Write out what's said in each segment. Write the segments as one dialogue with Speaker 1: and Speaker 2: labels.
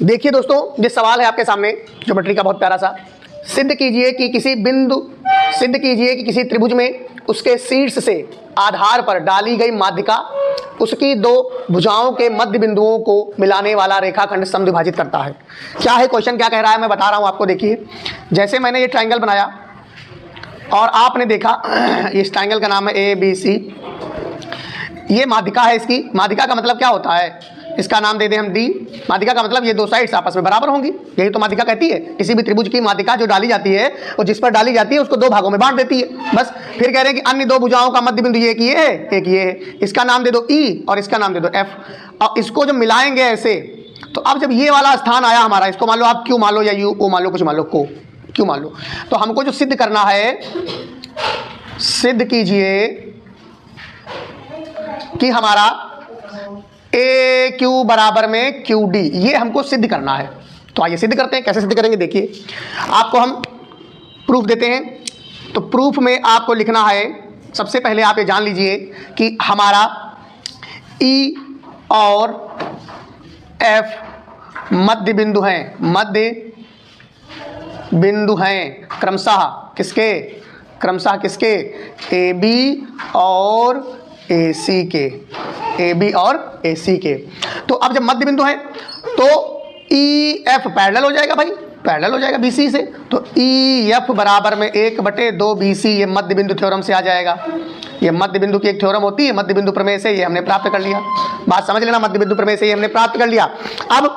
Speaker 1: देखिए दोस्तों, ये सवाल है आपके सामने ज्योमेट्री का बहुत प्यारा सा। सिद्ध कीजिए कि किसी त्रिभुज में उसके शीर्ष से आधार पर डाली गई माध्यिका उसकी दो भुजाओं के मध्य बिंदुओं को मिलाने वाला रेखाखंड समद्विभाजित करता है। क्या है क्वेश्चन, क्या कह रहा है, मैं बता रहा हूं आपको। देखिए, जैसे मैंने ये ट्रायंगल बनाया और आपने देखा इस ट्रायंगल का नाम है ABC। ये माध्यिका है। इसकी माध्यिका का मतलब क्या होता है, इसका नाम दे दें हम D। माध्यिका का मतलब ये दो साइड्स आपस में बराबर होंगी, यही तो माध्यिका कहती है। किसी भी त्रिभुज की माध्यिका जो डाली जाती है और जिस पर डाली जाती है उसको दो भागों में बांट देती है, बस। फिर कह रहे हैं कि अन्य दो भुजाओं का मध्य बिंदु एक ये है, एक ये है। इसका नाम दे दो E और इसका नाम दे दो F। और इसको जब मिलाएंगे ऐसे, तो अब जब ये वाला स्थान आया हमारा, इसको मान लो आप Q मान लो या U, O मान लो, कुछ मान लो, को Q मान लो, तो हमको जो सिद्ध करना है, सिद्ध कीजिए कि हमारा AQ बराबर में QD, ये हमको सिद्ध करना है। तो आइए सिद्ध करते हैं। कैसे सिद्ध करेंगे, देखिए आपको हम प्रूफ देते हैं। तो प्रूफ में आपको लिखना है, सबसे पहले आप ये जान लीजिए कि हमारा E और F मध्य बिंदु हैं, मध्य बिंदु हैं क्रमशः किसके, AB और AC के, AB और AC के। तो अब जब मध्य बिंदु है तो EF पैरेलल हो जाएगा भाई, पैरेलल हो जाएगा BC से। तो EF बराबर में 1/2 BC, ये मध्य बिंदु थ्योरम से आ जाएगा। ये मध्य बिंदु की एक थ्योरम होती है, मध्य बिंदु प्रमेय से, ये हमने प्राप्त कर लिया। बात समझ लेना, मध्य बिंदु प्रमेय से ये हमने प्राप्त कर लिया। अब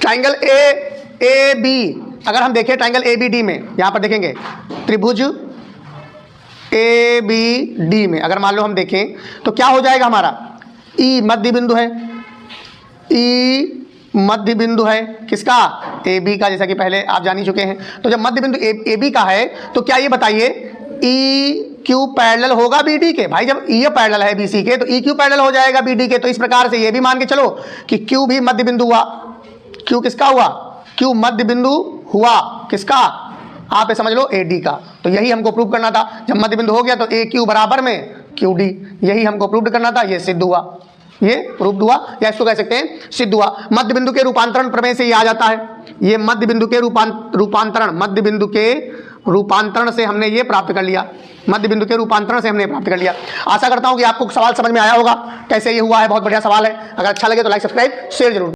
Speaker 1: ट्राइंगल AB, अगर हम देखें ट्राइंगल ABD में, यहां पर देखेंगे त्रिभुज ABD में अगर मान लो हम देखें तो क्या हो जाएगा हमारा, E मध्य बिंदु है, E मध्य बिंदु है किसका, AB का, जैसा कि पहले आप जान ही चुके हैं। तो जब मध्य बिंदु AB का है तो क्या ये बताइए EQ पैरेलल होगा BD के। भाई जब E पैरेलल है BC के तो EQ पैरेलल हो जाएगा BD के। तो इस प्रकार से ये भी मान के चलो कि Q भी मध्य बिंदु हुआ। Q किसका हुआ, Q मध्य बिंदु हुआ किसका, आप ये समझ लो AD का। तो यही हमको प्रूव करना था। जब मध्य बिंदु हो गया तो AQ बराबर में QD, यही हमको प्रूव करना था। ये सिद्ध हुआ, ये प्रूव हुआ, या इसको कह सकते हैं सिद्ध हुआ। मध्य बिंदु के रूपांतरण प्रमेय से ये आ जाता है। ये मध्य बिंदु के रूपांतरण से हमने ये प्राप्त कर लिया, मध्य बिंदु के रूपांतरण से हमने प्राप्त कर लिया। आशा करता हूं कि आपको सवाल समझ में आया होगा कैसे ये हुआ है। बहुत बढ़िया सवाल है। अगर अच्छा लगे तो लाइक, सब्सक्राइब, शेयर जरूर।